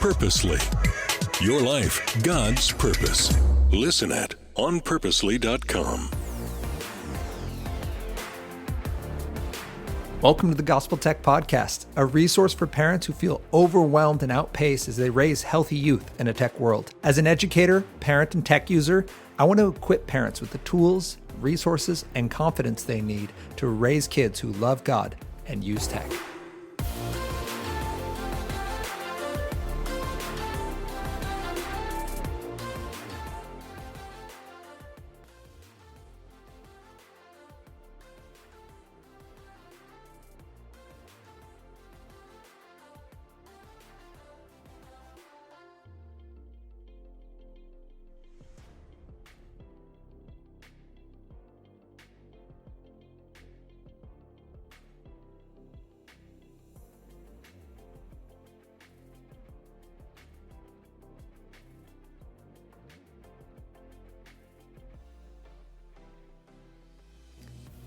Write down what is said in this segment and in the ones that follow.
Purposely. Your life, God's purpose. Listen at onpurposely.com. Welcome to the Gospel Tech Podcast, a resource for parents who feel overwhelmed and outpaced as they raise healthy youth in a tech world. As an educator, parent, and tech user, I want to equip parents with the tools, resources, and confidence they need to raise kids who love God and use tech.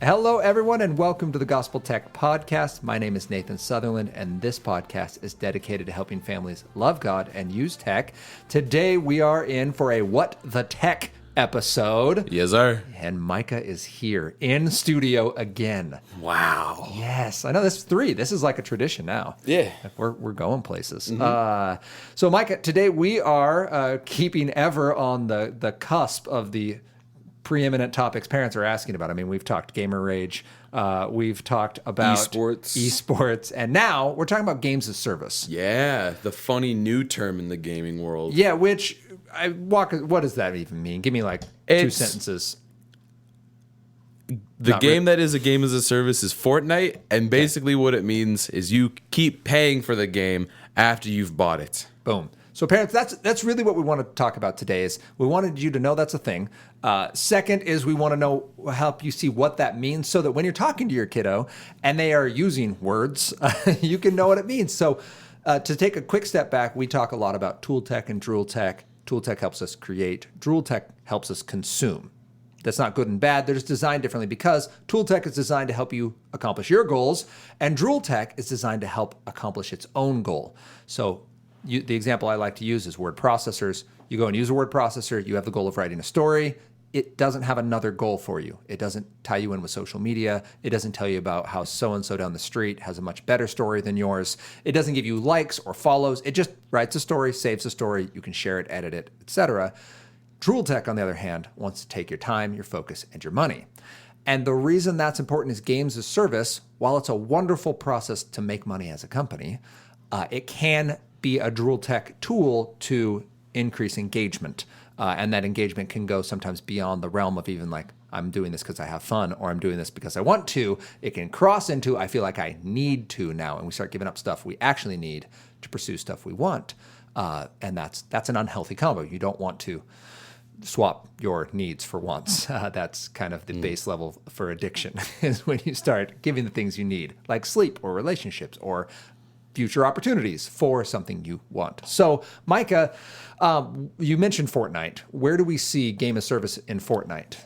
Hello, everyone, and welcome to the Gospel Tech Podcast. My name is Nathan Sutherland, and this podcast is dedicated to helping families love God and use tech. Today, we are in for a What the Tech episode. Yes, sir. And Micah is here in studio again. Wow. Yes, I know this is 3. This is like a tradition now. Yeah. We're going places. So, Micah, today we are keeping ever on the cusp of the preeminent topics parents are asking about. I mean, we've talked gamer rage, we've talked about esports, and now we're talking about games as service. Yeah, the funny new term in the gaming world. Yeah, which what does that even mean? Give me like 2 sentences. The game that is a game as a service is Fortnite, and basically what it means is you keep paying for the game after you've bought it. Boom. So parents, that's really what we want to talk about today. Is we wanted you to know that's a thing. Second is we want to help you see what that means, so that when you're talking to your kiddo and they are using words, you can know what it means. So to take a quick step back, we talk a lot about tool tech and drool tech. Tool tech helps us create. Drool tech helps us consume. That's not good and bad. They're just designed differently because tool tech is designed to help you accomplish your goals, and drool tech is designed to help accomplish its own goal. So the example I like to use is word processors. You go and use a word processor. You have the goal of writing a story. It doesn't have another goal for you. It doesn't tie you in with social media. It doesn't tell you about how so-and-so down the street has a much better story than yours. It doesn't give you likes or follows. It just writes a story, saves a story. You can share it, edit it, etc. Drool tech, on the other hand, wants to take your time, your focus, and your money. And the reason that's important is games as service, while it's a wonderful process to make money as a company, it can be a drool tech tool to increase engagement. And that engagement can go sometimes beyond the realm of even like, I'm doing this because I have fun, or I'm doing this because I want to. It can cross into, I feel like I need to now. And we start giving up stuff we actually need to pursue stuff we want. And that's an unhealthy combo. You don't want to swap your needs for wants. That's kind of the base level for addiction, is when you start giving the things you need, like sleep or relationships or future opportunities for something you want. So, Micah, you mentioned Fortnite. Where do we see game as service in Fortnite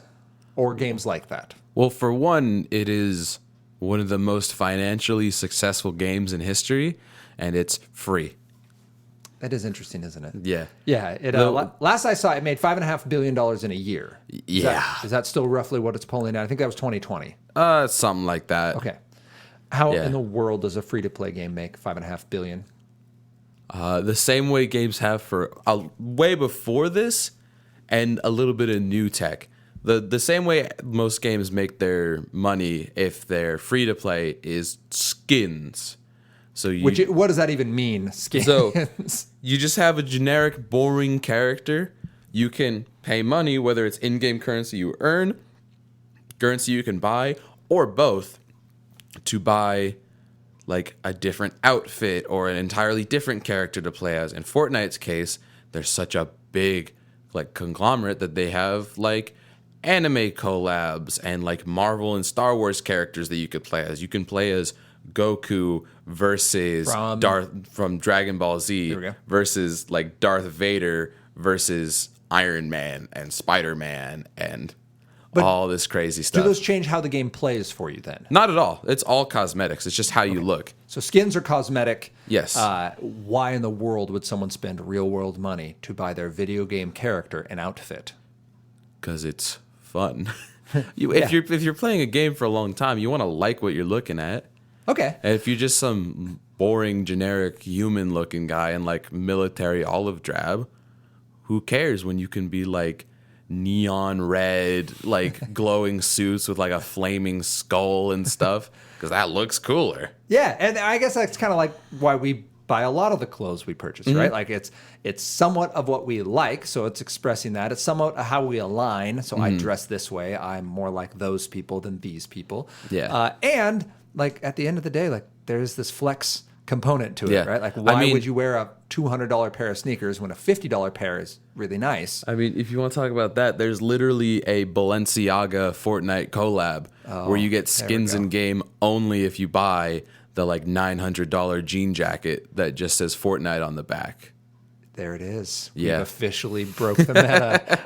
or games like that? Well, for one, it is one of the most financially successful games in history, and it's free. That is interesting, isn't it? Yeah. Yeah. Last I saw, it made $5.5 billion in a year. Yeah. Is that still roughly what it's pulling out? I think that was 2020. Something like that. Okay. How in the world does a free-to-play game make $5.5 billion? The same way games have for way before this, and a little bit of new tech. The same way most games make their money if they're free-to-play is skins. So what does that even mean, skins? So you just have a generic, boring character. You can pay money, whether it's in-game currency you earn, currency you can buy, or both, to buy like a different outfit or an entirely different character to play as. In Fortnite's case, there's such a big like conglomerate that they have like anime collabs and like Marvel and Star Wars characters that you could play as. You can play as Goku versus Darth from Dragon Ball Z versus like Darth Vader versus Iron Man and Spider-Man and all this crazy Do stuff. those change how the game plays for you then? Not at all. It's all cosmetics. It's just how you look. So skins are cosmetic. Yes. Why in the world would someone spend real world money to buy their video game character an outfit? Because it's fun. If you're playing a game for a long time, you want to like what you're looking at. Okay. And if you're just some boring, generic, human-looking guy in like military olive drab, who cares when you can be like neon red, like glowing suits with like a flaming skull and stuff? Because that looks cooler. Yeah, and I guess that's kind of like why we buy a lot of the clothes we purchase, right? Like it's somewhat of what we like, so it's expressing that. It's somewhat how we align. So I dress this way. I'm more like those people than these people. Yeah. And like at the end of the day, like there's this flex component to it, Yeah. right? Like why I mean, would you wear a $200 pair of sneakers when a $50 pair is really nice? I mean, if you want to talk about that, there's literally a Balenciaga Fortnite collab where you get skins in game only if you buy the like $900 jean jacket that just says Fortnite on the back. There it is. Yeah. We've officially broke the meta.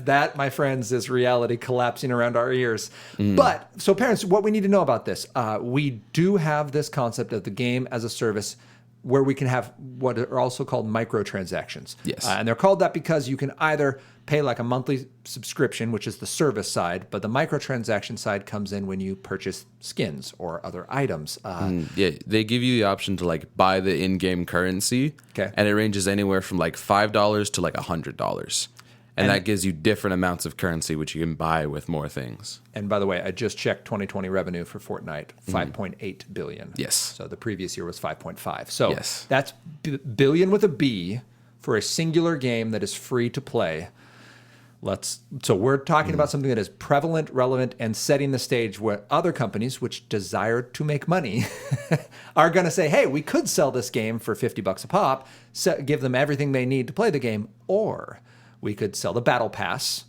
That, my friends, is reality collapsing around our ears. But, so parents, what we need to know about this, we do have this concept of the game as a service where we can have what are also called microtransactions. Yes. And they're called that because you can either pay like a monthly subscription, which is the service side, but the microtransaction side comes in when you purchase skins or other items. Yeah, they give you the option to like buy the in-game currency. Okay. And it ranges anywhere from like $5 to like $100. And that gives you different amounts of currency, which you can buy with more things. And by the way, I just checked 2020 revenue for Fortnite, 5.8 billion. Yes. So the previous year was 5.5. So Yes. that's billion with a B for a singular game that is free to play. So we're talking about something that is prevalent, relevant, and setting the stage where other companies, which desire to make money, are going to say, hey, we could sell this game for $50 a pop, give them everything they need to play the game, or we could sell the Battle Pass.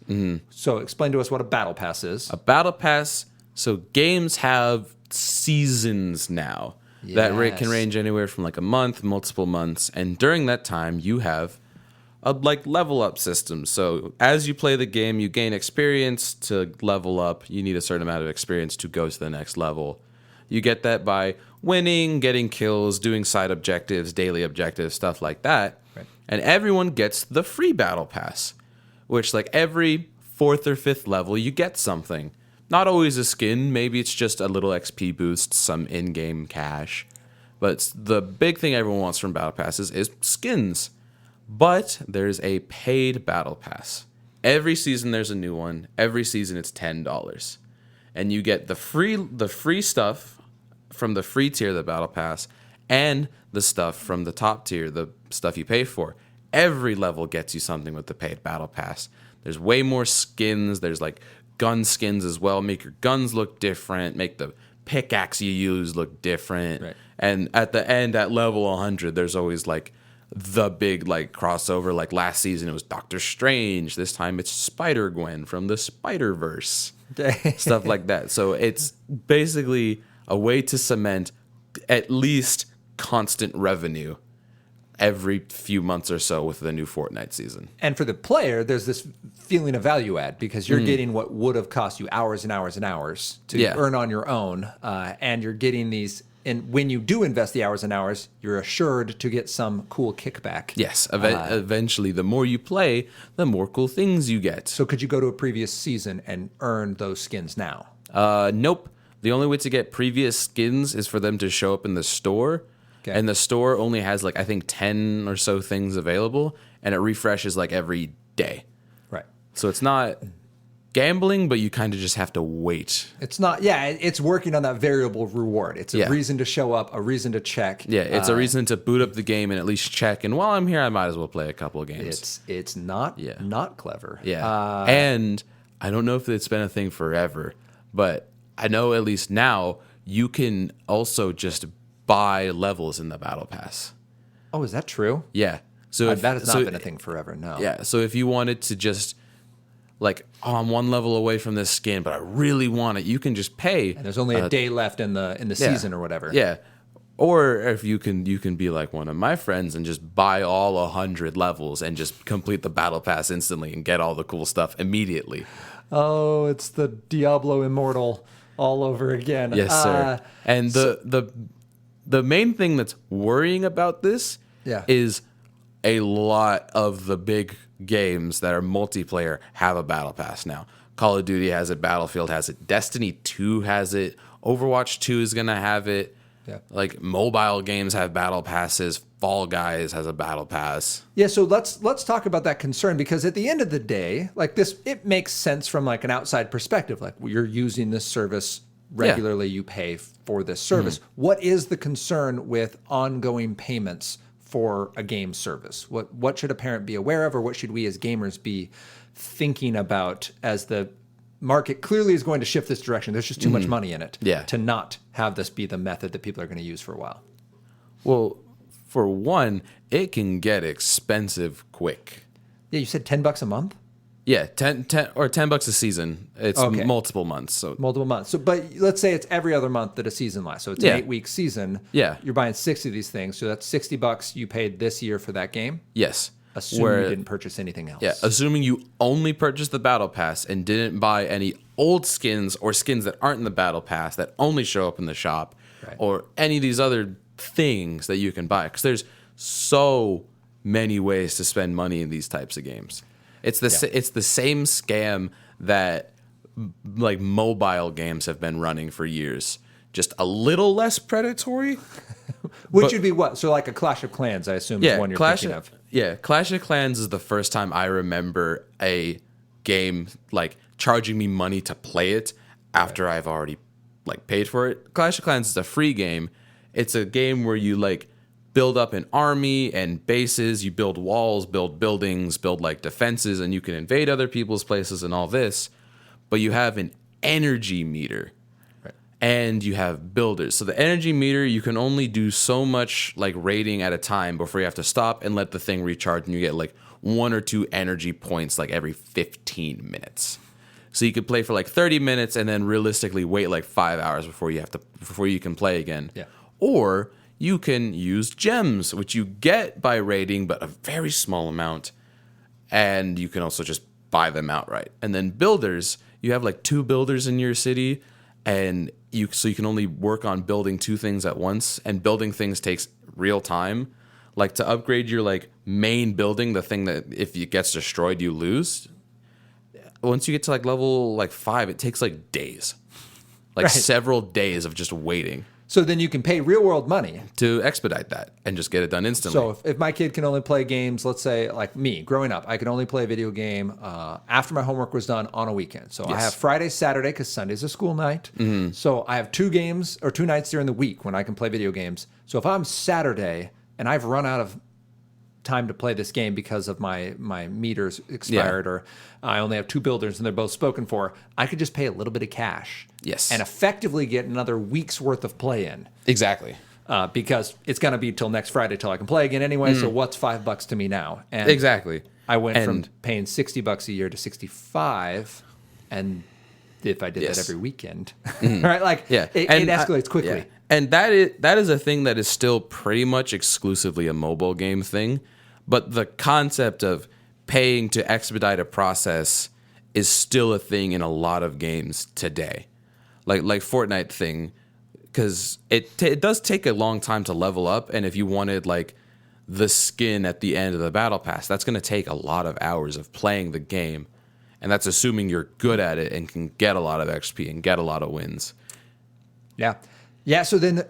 So explain to us what a Battle Pass is. A battle pass, so games have seasons now that can range anywhere from like a month, multiple months. And during that time, you have a like level up system. So as you play the game, you gain experience to level up. You need a certain amount of experience to go to the next level. You get that by winning, getting kills, doing side objectives, daily objectives, stuff like that. Right. And everyone gets the free battle pass, which like every 4th or 5th level, you get something. Not always a skin. Maybe it's just a little XP boost, some in-game cash. But the big thing everyone wants from battle passes is skins. But there's a paid battle pass. Every season there's a new one. Every season it's $10. And you get the free stuff from the free tier of the battle pass and the stuff from the top tier, the stuff you pay for. Every level gets you something with the paid battle pass. There's way more skins. There's like gun skins as well. Make your guns look different. Make the pickaxe you use look different. Right. And at the end, at level 100, there's always like the big like crossover. Like last season it was Doctor Strange. This time it's Spider-Gwen from the Spider-Verse. Stuff like that. So it's basically a way to cement at least constant revenue every few months or so with the new Fortnite season. And for the player, there's this feeling of value add because you're getting what would have cost you hours and hours and hours to earn on your own. And you're getting these. And when you do invest the hours and hours, you're assured to get some cool kickback. Yes. Eventually, the more you play, the more cool things you get. So could you go to a previous season and earn those skins now? Nope. The only way to get previous skins is for them to show up in the store. Okay. And the store only has like, I think 10 or so things available. And it refreshes like every day. Right. So it's not gambling, but you kind of just have to wait. It's not, it's working on that variable reward. It's a reason to show up, a reason to check. Yeah, it's a reason to boot up the game and at least check. And while I'm here, I might as well play a couple of games. It's not clever. Yeah. And I don't know if it's been a thing forever, but I know at least now you can also just buy levels in the battle pass. Oh, is that true? Yeah. So that has not been a thing forever, no. Yeah. So if you wanted to just like, oh, I'm one level away from this skin, but I really want it, you can just pay. And there's only a day left in the season or whatever. Yeah. Or if you can be like one of my friends and just buy all 100 levels and just complete the battle pass instantly and get all the cool stuff immediately. Oh, it's the Diablo Immortal all over again. Yes, sir. And the main thing that's worrying about this Yeah. is a lot of the big games that are multiplayer have a battle pass now. Call of Duty has it, Battlefield has it, Destiny 2 has it, Overwatch 2 is going to have it. Yeah. Like mobile games have battle passes, Fall Guys has a battle pass. Yeah, so let's talk about that concern, because at the end of the day, like this, it makes sense from like an outside perspective. Like you're using this service regularly, you pay for this service. What is the concern with ongoing payments for a game service? What should a parent be aware of, or what should we as gamers be thinking about as the market clearly is going to shift this direction? There's just too much money in it to not have this be the method that people are going to use for a while. Well, for one, it can get expensive quick. Yeah, you said $10 a month? Yeah, $10 a season. It's Okay. multiple months. So Multiple months. So, but let's say it's every other month that a season lasts. So it's an 8-week season. Yeah. You're buying 60 of these things. So that's $60 you paid this year for that game. yes. Assuming you didn't purchase anything else. Yeah, assuming you only purchased the battle pass and didn't buy any old skins or skins that aren't in the battle pass that only show up in the shop, Right. or any of these other things that you can buy, because there's so many ways to spend money in these types of games. It's the same scam that like mobile games have been running for years, just a little less predatory. Which would be what? So like a Clash of Clans, I assume, is one you're thinking of. Yeah, Clash of Clans is the first time I remember a game like charging me money to play it after I've already like paid for it. Clash of Clans is a free game. It's a game where you like build up an army and bases, you build walls, build buildings, build like defenses, and you can invade other people's places and all this. But you have an energy meter. And you have builders. So the energy meter, you can only do so much like raiding at a time before you have to stop and let the thing recharge, and you get like 1 or 2 energy points like every 15 minutes. So you could play for like 30 minutes and then realistically wait like 5 hours before you can play again. Yeah. Or you can use gems, which you get by raiding, but a very small amount. And you can also just buy them outright. And then builders, you have like 2 builders in your city, and you can only work on building 2 things at once, and building things takes real time. Like to upgrade your like main building, the thing that if it gets destroyed you lose. Once you get to like level like 5, it takes like days, like several days of just waiting. So then you can pay real world money to expedite that and just get it done instantly. So if my kid can only play games, let's say like me growing up, I could only play a video game after my homework was done on a weekend. So I have Friday, Saturday, because Sunday's a school night. So I have 2 games or 2 nights during the week when I can play video games. So if I'm Saturday and I've run out of time to play this game because of my meters expired, or I only have 2 builders and they're both spoken for, I could just pay a little bit of cash. Yes. And effectively get another week's worth of play in. Exactly. Because it's going to be till next Friday till I can play again anyway. So what's $5 to me now? And exactly. I went from paying $60 a year to $65, and if I did that every weekend, right? Like it escalates quickly. Yeah. And that is a thing that is still pretty much exclusively a mobile game thing. But the concept of paying to expedite a process is still a thing in a lot of games today. Like Fortnite thing, because it does take a long time to level up, and if you wanted like the skin at the end of the battle pass, that's going to take a lot of hours of playing the game, and that's assuming you're good at it and can get a lot of XP and get a lot of wins. Yeah. So then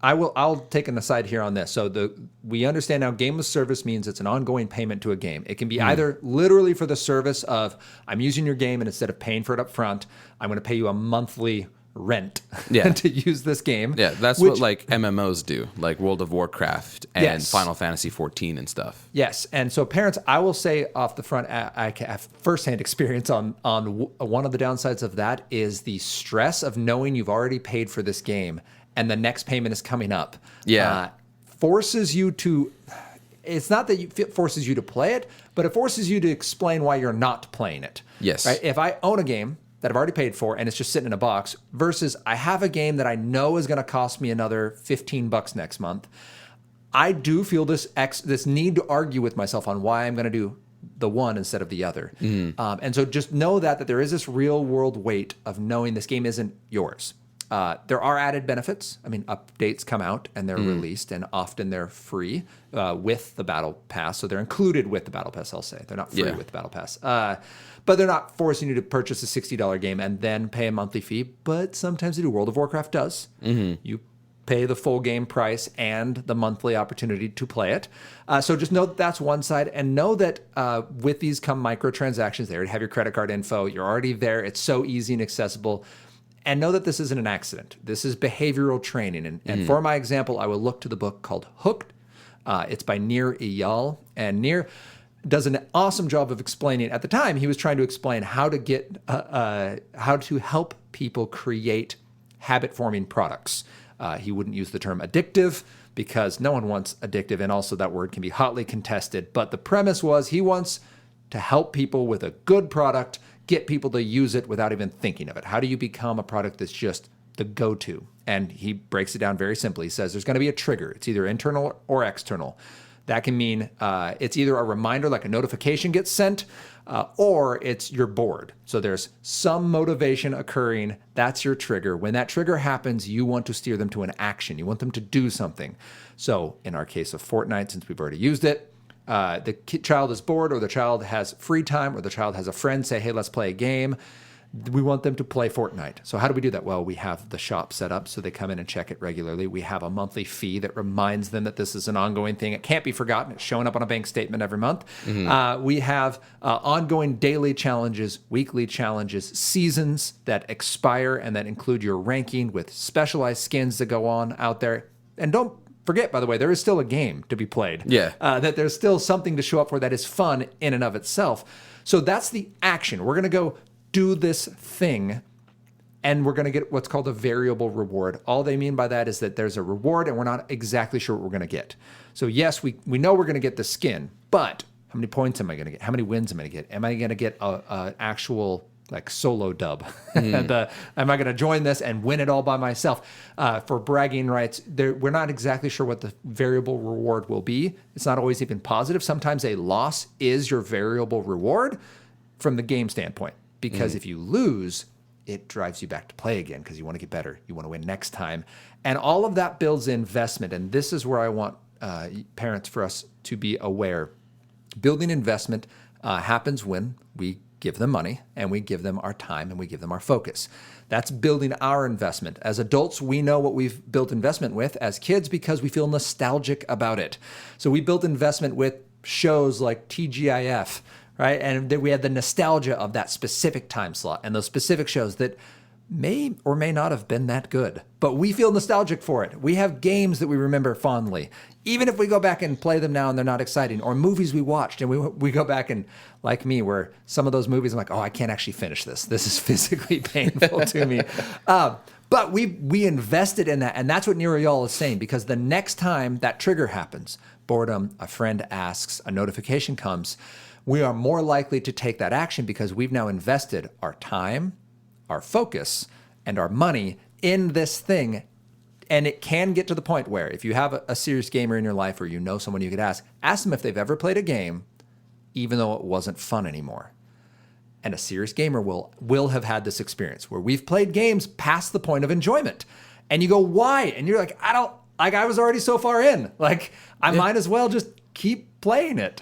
I'll take an aside here on this. So we understand now game of service means it's an ongoing payment to a game. It can be either literally for the service of I'm using your game, and instead of paying for it up front, I'm going to pay you a monthly rent to use this game. Yeah, that's what like MMOs do, like World of Warcraft and Final Fantasy 14 and stuff. Yes, and so parents, I will say off the front, I have firsthand experience on one of the downsides of that is the stress of knowing you've already paid for this game and the next payment is coming up. Forces you to. It's not that it forces you to play it, but it forces you to explain why you're not playing it. Yes. Right. If I own a game that I've already paid for and it's just sitting in a box versus I have a game that I know is going to cost me another $15 next month, I do feel this need to argue with myself on why I'm going to do the one instead of the other. And so just know that there is this real world weight of knowing this game isn't yours. There are added benefits. I mean, updates come out and they're released, and often they're free with the Battle Pass. So they're included with the Battle Pass, I'll say. They're not free with the Battle Pass. But they're not forcing you to purchase a $60 game and then pay a monthly fee. But sometimes they do. World of Warcraft does. You pay the full game price and the monthly opportunity to play it. So just know that that's one side, and know that with these come microtransactions. They already have your credit card info. You're already there. It's so easy and accessible. And know that this isn't an accident. This is behavioral training. And for my example, I will look to the book called Hooked. It's by Nir Eyal. And Nir does an awesome job of explaining. At the time, he was trying to explain how to get, how to help people create habit-forming products. He wouldn't use the term addictive because no one wants addictive, and also that word can be hotly contested. But the premise was he wants to help people with a good product, get people to use it without even thinking of it. How do you become a product that's just the go-to? And he breaks it down very simply. He says there's going to be a trigger. It's either internal or external. That can mean it's either a reminder, like a notification gets sent, or it's you're bored. So there's some motivation occurring. That's your trigger. When that trigger happens, you want to steer them to an action. You want them to do something. So in our case of Fortnite, since we've already used it, the child is bored, or the child has free time, or the child has a friend say, hey, let's play a game. We want them to play Fortnite. So how do we do that? Well, we have the shop set up so they come in and check it regularly. We have a monthly fee that reminds them that this is an ongoing thing. It can't be forgotten. It's showing up on a bank statement every month. We have ongoing daily challenges, weekly challenges, seasons that expire and that include your ranking with specialized skins that go on out there. And don't forget, by the way, there is still a game to be played. That there's still something to show up for that is fun in and of itself. So that's the action. We're going to go do this thing, and we're going to get what's called a variable reward. All they mean by that is that there's a reward, and we're not exactly sure what we're going to get. So yes, we know we're going to get the skin, but how many points am I going to get? How many wins am I going to get? Am I going to get a actual like solo dub? Am I going to join this and win it all by myself? For bragging rights, we're not exactly sure what the variable reward will be. It's not always even positive. Sometimes a loss is your variable reward from the game standpoint, because if you lose, it drives you back to play again because you want to get better. You want to win next time. And all of that builds investment. And this is where I want parents for us to be aware. Building investment happens when we give them money, and we give them our time, and we give them our focus. That's building our investment. As adults, we know what we've built investment with as kids because we feel nostalgic about it. So we built investment with shows like TGIF, right? And we had the nostalgia of that specific time slot and those specific shows that may or may not have been that good, but we feel nostalgic for it. We have games that we remember fondly, even if we go back and play them now and they're not exciting, or movies we watched and we go back and, like me, where some of those movies I'm like, oh, I can't actually finish this. This is physically painful to me. But we invested in that, and that's what Nir Eyal is saying, because the next time that trigger happens, boredom, a friend asks, a notification comes, we are more likely to take that action because we've now invested our time, our focus, and our money in this thing. And it can get to the point where if you have a serious gamer in your life, or you know someone you could ask them if they've ever played a game, even though it wasn't fun anymore. And a serious gamer will have had this experience where we've played games past the point of enjoyment. And you go, why? And you're like, I was already so far in. Like, I might as well just keep playing it.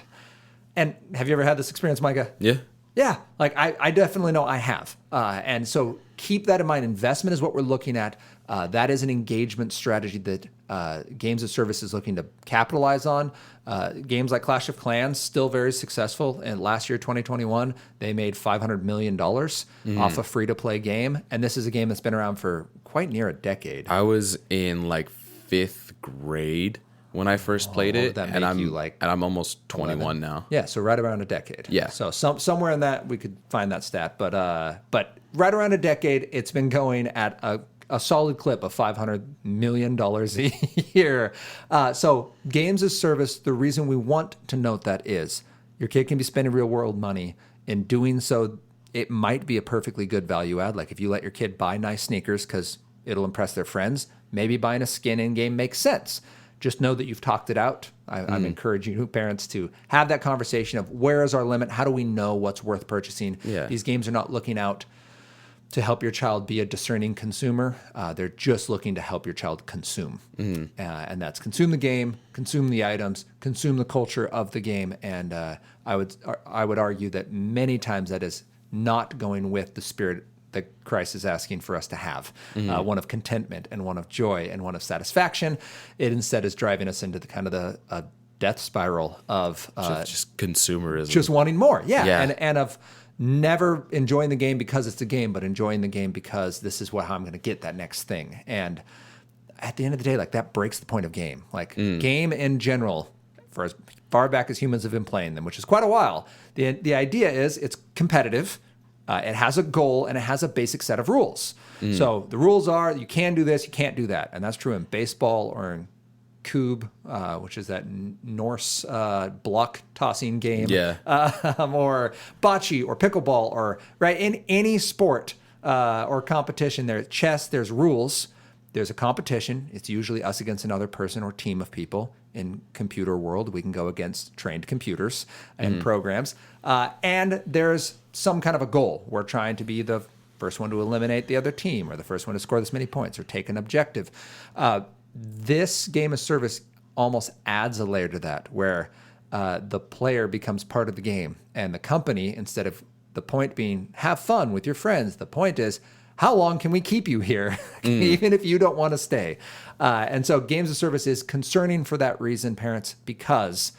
And have you ever had this experience, Micah? Yeah. Like, I definitely know I have. And so keep that in mind. Investment is what we're looking at. That is an engagement strategy that Games as Service is looking to capitalize on. Games like Clash of Clans, still very successful. And last year, 2021, they made $500 million off a free-to-play game. And this is a game that's been around for quite near a decade. I was in like 5th grade when I first played it, and I'm almost 21 11? Now. Yeah, so right around a decade. Yeah. So somewhere in that we could find that stat, but right around a decade, it's been going at a solid clip of $500 million a year. So Games as Service, the reason we want to note that is your kid can be spending real world money. In doing so, it might be a perfectly good value add. Like if you let your kid buy nice sneakers because it'll impress their friends, maybe buying a skin in game makes sense. just know that you've talked it out. I'm encouraging you parents to have that conversation of where is our limit? How do we know what's worth purchasing? Yeah. These games are not looking out to help your child be a discerning consumer. They're just looking to help your child consume. And that's consume the game, consume the items, consume the culture of the game. And I would argue that many times that is not going with the spirit that Christ is asking for us to have, one of contentment and one of joy and one of satisfaction. It instead is driving us into the kind of the death spiral of just consumerism, just wanting more. Yeah. And of never enjoying the game because it's a game, but enjoying the game because this is how I'm going to get that next thing. And at the end of the day, like that breaks the point of game. Like game in general, for as far back as humans have been playing them, which is quite a while, the idea is it's competitive. It has a goal and it has a basic set of rules. So the rules are you can do this, you can't do that. And that's true in baseball or in Cube, which is that Norse block tossing game. Yeah. Or bocce or pickleball or right in any sport or competition. There's chess, there's rules. There's a competition. It's usually us against another person or team of people. In computer world, we can go against trained computers and programs. And there's some kind of a goal. We're trying to be the first one to eliminate the other team or the first one to score this many points or take an objective. This game of service almost adds a layer to that where the player becomes part of the game. And the company, instead of the point being have fun with your friends, the point is, how long can we keep you here, even if you don't want to stay? And so games of service is concerning for that reason, parents, because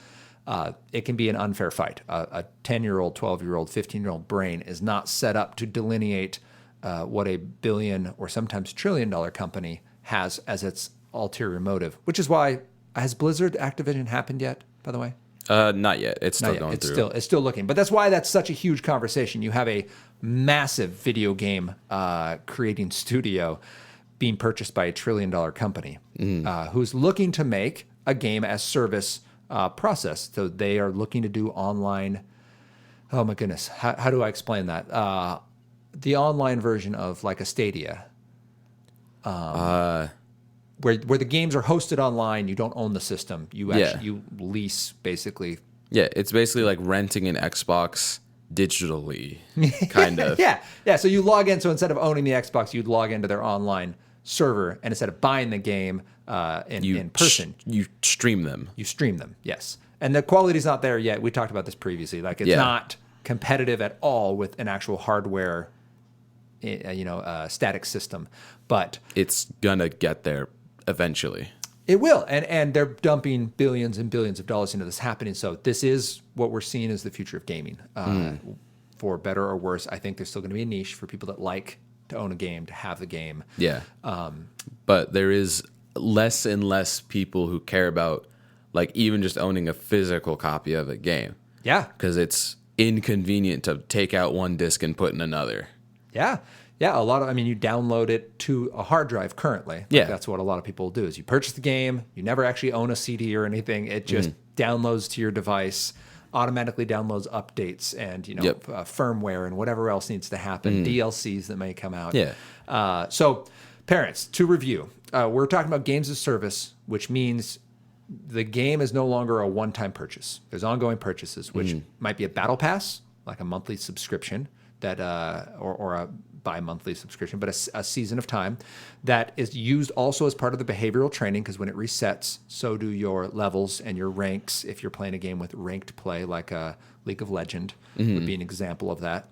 it can be an unfair fight. A 10-year-old, 12-year-old, 15-year-old brain is not set up to delineate what a billion or sometimes $1 trillion company has as its ulterior motive, which is why, has Blizzard Activision happened yet, by the way? Not yet. It's still going it's through. It's still looking. But that's why that's such a huge conversation. You have a massive video game creating studio being purchased by a $1 trillion company who's looking to make a game as service process. So they are looking to do online. Oh my goodness. How do I explain that? The online version of like a Stadia. Where the games are hosted online, you don't own the system. You lease basically. Yeah, it's basically like renting an Xbox digitally, kind of. Yeah. So you log in. So instead of owning the Xbox, you'd log into their online server, and instead of buying the game in person, you stream them. You stream them. Yes, and the quality's not there yet. We talked about this previously. Like it's not competitive at all with an actual hardware, static system, but it's gonna get there eventually. It will, and they're dumping billions and billions of dollars into this happening. So this is what we're seeing as the future of gaming. For better or worse, I think there's still going to be a niche for people that like to own a game, to have the game. Yeah. But there is less and less people who care about like even just owning a physical copy of a game. Yeah. Because it's inconvenient to take out one disc and put in another. Yeah. Yeah, you download it to a hard drive currently. That's what a lot of people do is you purchase the game, you never actually own a CD or anything. It just downloads to your device, automatically downloads updates and, firmware and whatever else needs to happen, DLCs that may come out. Yeah. So parents, to review, we're talking about games as service, which means the game is no longer a one-time purchase. There's ongoing purchases, which might be a battle pass, like a monthly subscription that, or a bi-monthly subscription, but a season of time that is used also as part of the behavioral training, because when it resets, so do your levels and your ranks. If you're playing a game with ranked play, like a League of Legends would be an example of that.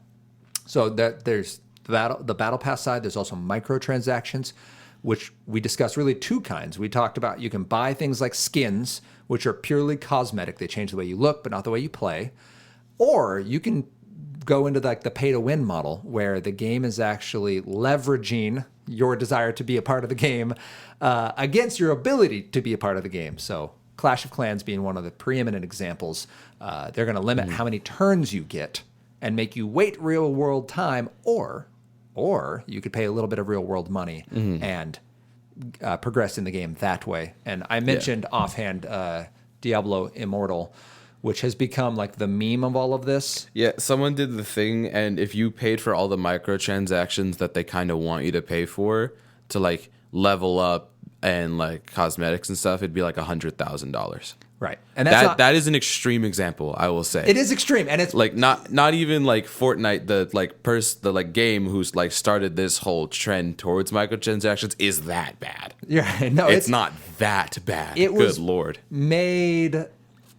So that there's the battle pass side. There's also microtransactions, which we discussed really two kinds. We talked about you can buy things like skins, which are purely cosmetic. They change the way you look, but not the way you play. Or you can go into like the pay to win model where the game is actually leveraging your desire to be a part of the game against your ability to be a part of the game. So Clash of Clans being one of the preeminent examples, they're going to limit how many turns you get and make you wait real world time, or you could pay a little bit of real world money and progress in the game that way. And I mentioned offhand Diablo Immortal, which has become like the meme of all of this. Yeah, someone did the thing, and if you paid for all the microtransactions that they kind of want you to pay for to like level up and like cosmetics and stuff, it'd be like $100,000. Right. And that's That is an extreme example, I will say. it is extreme, and it's Like not even like Fortnite, the game who's like started this whole trend towards microtransactions is that bad. yeah, no, It's not that bad. It was Good Lord. made.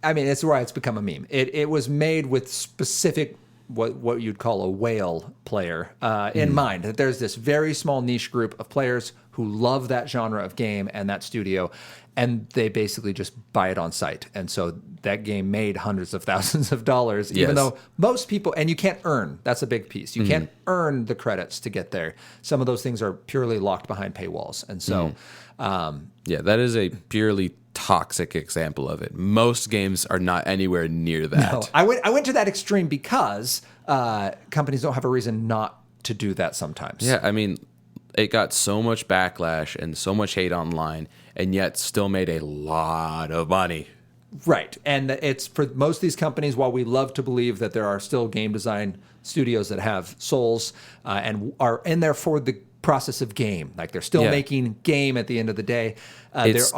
I mean, it's why it's become a meme. It was made with specific what you'd call a whale player in mind. That there's this very small niche group of players who love that genre of game and that studio, and they basically just buy it on site. And so that game made hundreds of thousands of dollars, even Yes. though most people, and you can't earn. That's a big piece. You can't earn the credits to get there. Some of those things are purely locked behind paywalls, and so. Yeah, that is a purely toxic example of it. Most games are not anywhere near that. No, I went to that extreme because companies don't have a reason not to do that sometimes. Yeah, I mean, it got so much backlash and so much hate online, and yet still made a lot of money. Right. And it's for most of these companies, while we love to believe that there are still game design studios that have souls and are in there for the process of game, like they're still Yeah. making game at the end of the day. It's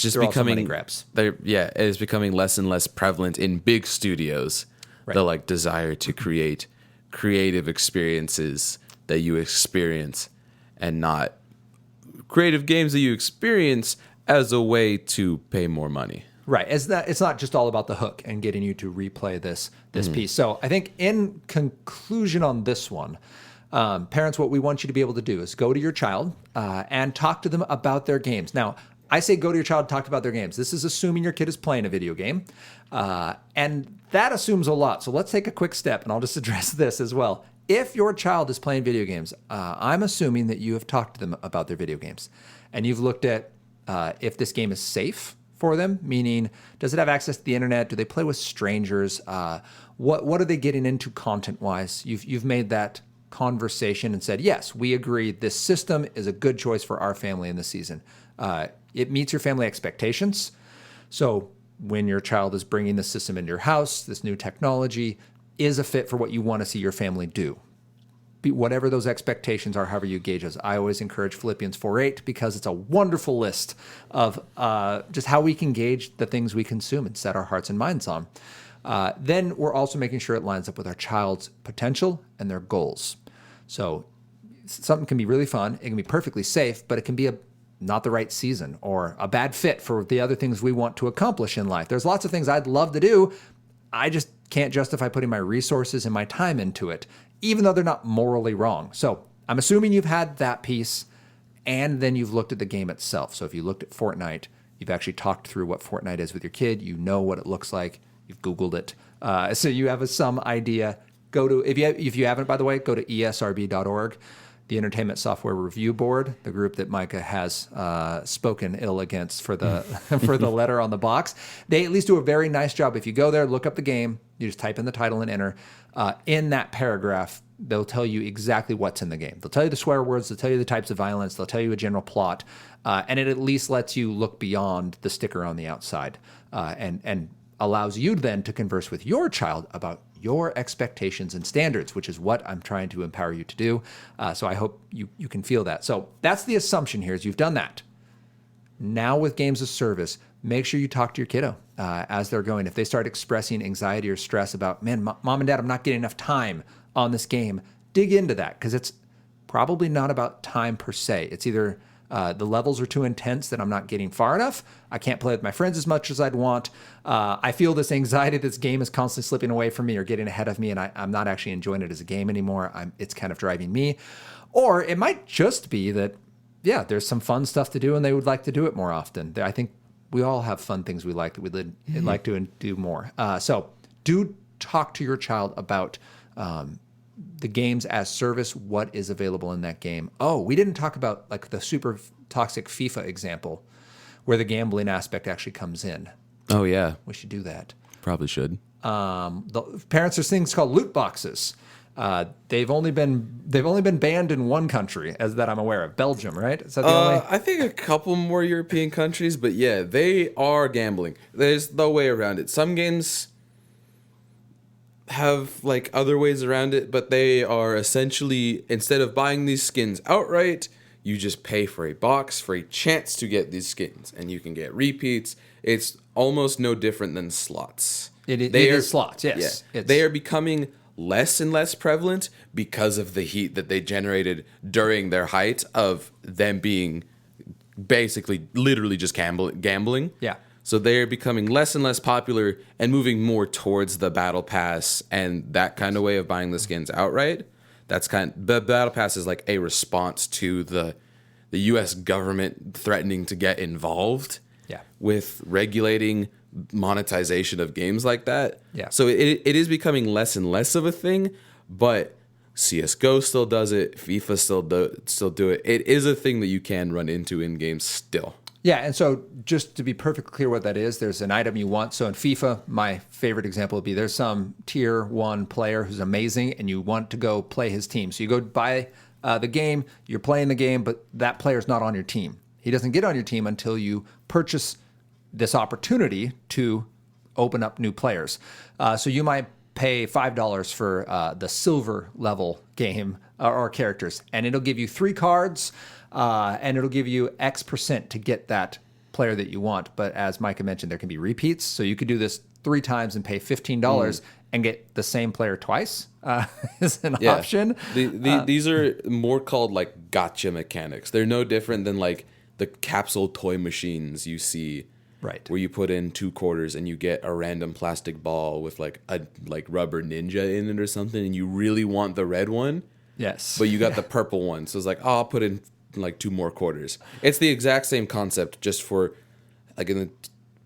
just they're also money becoming grabs. It is becoming less and less prevalent in big studios. Right. The like desire to create creative experiences that you experience, and not creative games that you experience as a way to pay more money. Right. It's not just all about the hook and getting you to replay this piece. So I think in conclusion on this one, parents, what we want you to be able to do is go to your child and talk to them about their games. Now, I say go to your child and talk about their games. This is assuming your kid is playing a video game. And that assumes a lot. So let's take a quick step, and I'll just address this as well. If your child is playing video games, I'm assuming that you have talked to them about their video games. And you've looked at if this game is safe for them, meaning does it have access to the internet? Do they play with strangers? What are they getting into content-wise? You've made that conversation and said, yes, we agree this system is a good choice for our family in this season. It meets your family expectations. So when your child is bringing the system into your house, this new technology is a fit for what you want to see your family do. Whatever those expectations are, however you gauge us. I always encourage Philippians 4:8 because it's a wonderful list of just how we can gauge the things we consume and set our hearts and minds on. Then we're also making sure it lines up with our child's potential and their goals. So something can be really fun, it can be perfectly safe, but it can be not the right season or a bad fit for the other things we want to accomplish in life. There's lots of things I'd love to do. I just can't justify putting my resources and my time into it, even though they're not morally wrong. So I'm assuming you've had that piece, and then you've looked at the game itself. So if you looked at Fortnite, you've actually talked through what Fortnite is with your kid. You know what it looks like. You've Googled it. So you have some idea. If you haven't, by the way, go to esrb.org, the Entertainment Software Review Board, the group that Micah has spoken ill against for the for the letter on the box. They at least do a very nice job. If you go there, look up the game, you just type in the title and enter. In that paragraph, they'll tell you exactly what's in the game. They'll tell you the swear words, they'll tell you the types of violence, they'll tell you a general plot, and it at least lets you look beyond the sticker on the outside and allows you then to converse with your child about your expectations and standards, which is what I'm trying to empower you to do. So I hope you can feel that. So that's the assumption here is you've done that. Now with games of service, make sure you talk to your kiddo as they're going. If they start expressing anxiety or stress about, man, mom and dad, I'm not getting enough time on this game, dig into that because it's probably not about time per se. It's either the levels are too intense that I'm not getting far enough. I can't play with my friends as much as I'd want. I feel this anxiety, this game is constantly slipping away from me or getting ahead of me, and I'm not actually enjoying it as a game anymore. It's kind of driving me. Or it might just be that, yeah, there's some fun stuff to do and they would like to do it more often. I think we all have fun things we like that we'd like to do more. So do talk to your child about the games as service, what is available in that game. Oh, we didn't talk about like the super toxic FIFA example where the gambling aspect actually comes in. Oh, yeah. We should do that. Probably should. The parents, there's things called loot boxes. They've only been banned in one country, as that I'm aware of, Belgium, right? Is that the only? I think a couple more European countries, but yeah, they are gambling. There's no way around it. Some games have like other ways around it, but they are essentially, instead of buying these skins outright, You just pay for a box for a chance to get these skins, and you can get repeats. It's almost no different than slots. It is slots, yes. Yeah, they are becoming less and less prevalent because of the heat that they generated during their height of them being basically literally just gambling. Yeah. So they're becoming less and less popular and moving more towards the battle pass and that kind of way of buying the skins outright. The battle pass is like a response to the US government threatening to get involved with regulating monetization of games like that. Yeah. So it is becoming less and less of a thing, but CSGO still does it. FIFA still do it. It is a thing that you can run into in games still. Yeah, and so just to be perfectly clear what that is, there's an item you want. So in FIFA, my favorite example would be there's some tier 1 player who's amazing and you want to go play his team. So you go buy the game, you're playing the game, but that player's not on your team. He doesn't get on your team until you purchase this opportunity to open up new players. So you might pay $5 for the silver level game or characters, and it'll give you 3 cards, and it'll give you X% to get that player that you want. But as Micah mentioned, there can be repeats. So you could do this 3 times and pay $15 and get the same player twice is an option. These are more called like gotcha mechanics. They're no different than like the capsule toy machines you see. Right. Where you put in 2 quarters and you get a random plastic ball with like a rubber ninja in it or something, and you really want the red one. Yes. But you got the purple one. So it's like, oh, I'll put in like 2 more quarters. It's the exact same concept, just for like in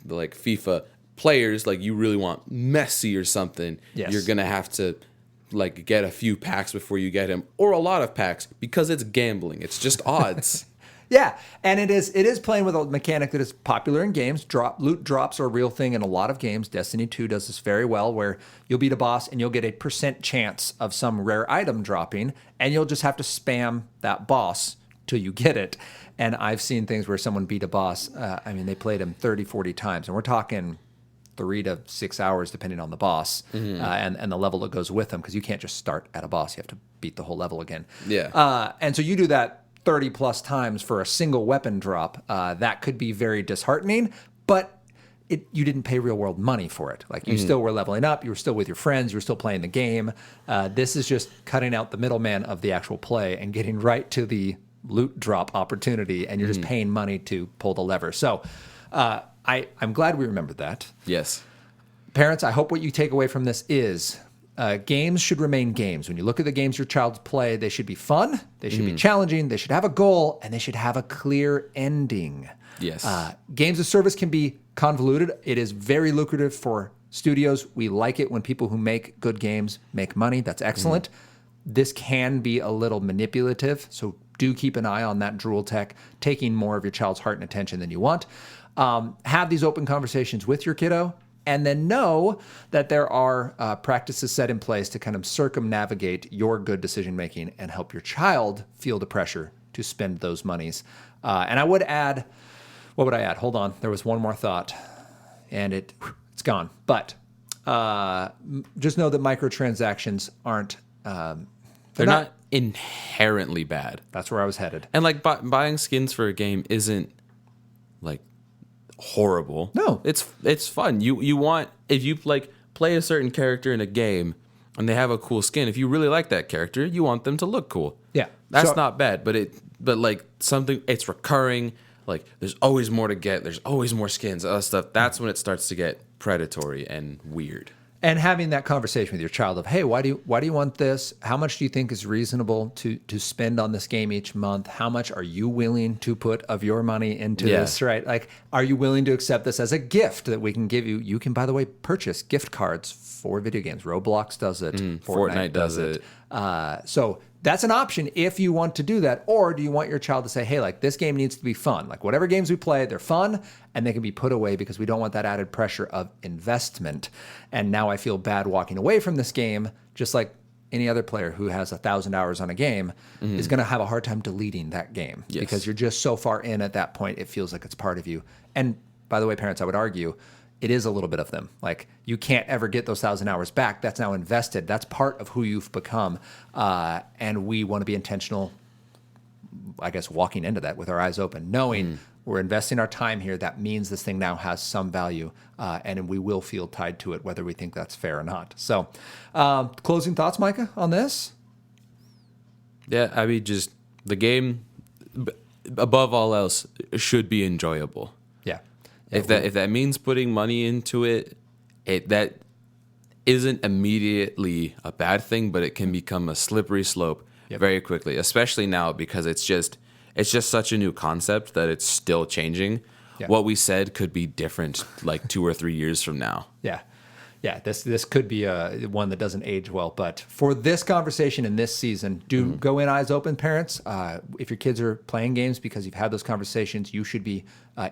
the like FIFA players, like you really want Messi or something. Yes. You're gonna have to like get a few packs before you get him, or a lot of packs, because it's gambling. It's just odds. Yeah, and it is playing with a mechanic that is popular in games. Loot drops are a real thing in a lot of games. Destiny 2 does this very well, where you'll beat a boss and you'll get a % chance of some rare item dropping, and you'll just have to spam that boss till you get it. And I've seen things where someone beat a boss. They played him 30, 40 times, and we're talking 3 to 6 hours, depending on the boss and the level that goes with them, because you can't just start at a boss. You have to beat the whole level again. Yeah. And so you do that 30 plus times for a single weapon drop. That could be very disheartening, but you didn't pay real world money for it. Like you still were leveling up, you were still with your friends, you were still playing the game. This is just cutting out the middleman of the actual play and getting right to the loot drop opportunity, and you're just paying money to pull the lever. So I'm glad we remembered that. Yes. Parents, I hope what you take away from this is games should remain games. When you look at the games your child's play, they should be fun, they should be challenging, they should have a goal, and they should have a clear ending. Yes. Games as service can be convoluted. It is very lucrative for studios. We like it when people who make good games make money. That's excellent. This can be a little manipulative, so do keep an eye on that drool tech, taking more of your child's heart and attention than you want. Have these open conversations with your kiddo, and then know that there are practices set in place to kind of circumnavigate your good decision-making and help your child feel the pressure to spend those monies. And I would add, what would I add? Hold on. There was one more thought, and it's gone. But just know that microtransactions aren't... they're not inherently bad. That's where I was headed. And like buying skins for a game isn't like horrible. No, it's fun. You want, if you like play a certain character in a game and they have a cool skin, if you really like that character, you want them to look cool. Yeah, that's not bad. But like something, it's recurring. Like there's always more to get. There's always more skins, other stuff. That's when it starts to get predatory and weird. And having that conversation with your child of, hey, why do you want this? How much do you think is reasonable to spend on this game each month? How much are you willing to put of your money into this, right? Like, are you willing to accept this as a gift that we can give you? You can, by the way, purchase gift cards for video games. Roblox does it. Fortnite does it. So that's an option if you want to do that. Or do you want your child to say, hey, like this game needs to be fun. Like whatever games we play, they're fun and they can be put away because we don't want that added pressure of investment. And now I feel bad walking away from this game, just like any other player who has 1,000 hours on a game is going to have a hard time deleting that game because you're just so far in at that point, it feels like it's part of you. And by the way, parents, I would argue it is a little bit of them. Like you can't ever get those 1,000 hours back. That's now invested. That's part of who you've become. And we want to be intentional I guess, walking into that with our eyes open, knowing we're investing our time here. That means this thing now has some value, and we will feel tied to it, whether we think that's fair or not. So, closing thoughts, Micah, on this? Yeah, I mean, just the game, above all else, should be enjoyable. Yeah. If that means putting money into it, that isn't immediately a bad thing, but it can become a slippery slope very quickly, especially now because it's just such a new concept that it's still changing. Yeah. What we said could be different like 2 or 3 years from now. Yeah. Yeah, this could be one that doesn't age well. But for this conversation in this season, do go in eyes open, parents. If your kids are playing games because you've had those conversations, you should be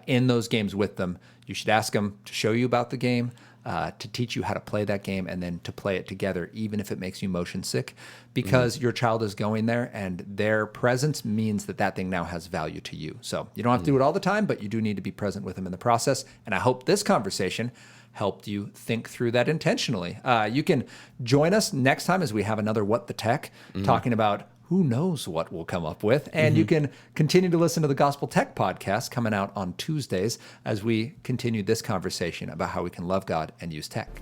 in those games with them. You should ask them to show you about the game, to teach you how to play that game, and then to play it together, even if it makes you motion sick, because your child is going there, and their presence means that thing now has value to you. So you don't have to do it all the time, but you do need to be present with them in the process. And I hope this conversation helped you think through that intentionally. You can join us next time as we have another What the Tech, talking about who knows what we'll come up with. And you can continue to listen to the Gospel Tech podcast coming out on Tuesdays as we continue this conversation about how we can love God and use tech.